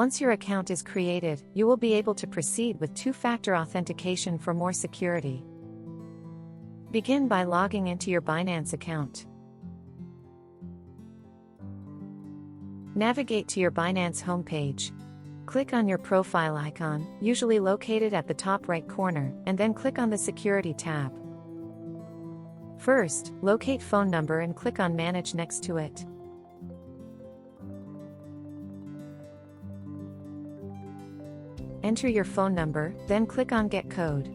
Once your account is created, you will be able to proceed with two-factor authentication for more security. Begin by logging into your Binance account. Navigate to your Binance homepage. Click on your profile icon, usually located at the top right corner, and then click on the Security tab. First, locate phone number and click on Manage next to it. Enter your phone number, then click on Get Code.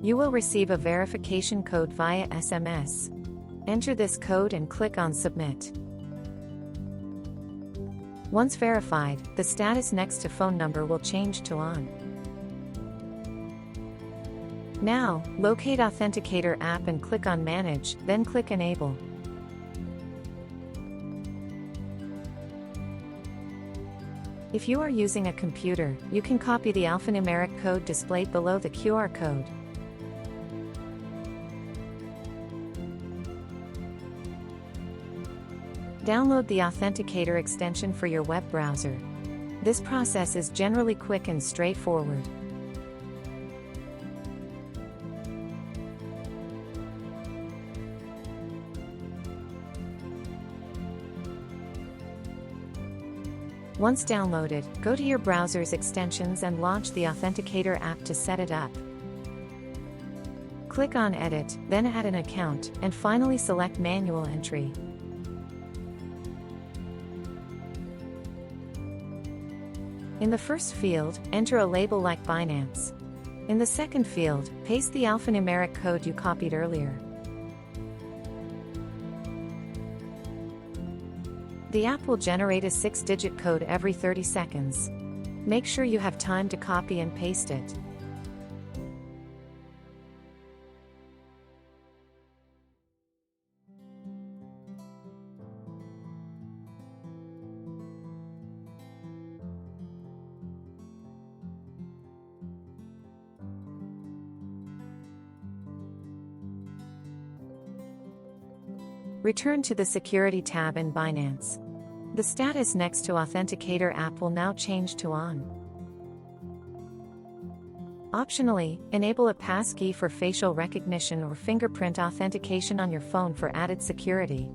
You will receive a verification code via SMS. Enter this code and click on Submit. Once verified, the status next to phone number will change to On. Now, locate Authenticator app and click on Manage, then click Enable. If you are using a computer, you can copy the alphanumeric code displayed below the QR code. Download the Authenticator extension for your web browser. This process is generally quick and straightforward. Once downloaded, go to your browser's extensions and launch the Authenticator app to set it up. Click on Edit, then Add an account, and finally select Manual Entry. In the first field, enter a label like Binance. In the second field, paste the alphanumeric code you copied earlier. The app will generate a 6-digit code every 30 seconds. Make sure you have time to copy and paste it. Return to the Security tab in Binance. The status next to Authenticator app will now change to On. Optionally, enable a passkey for facial recognition or fingerprint authentication on your phone for added security.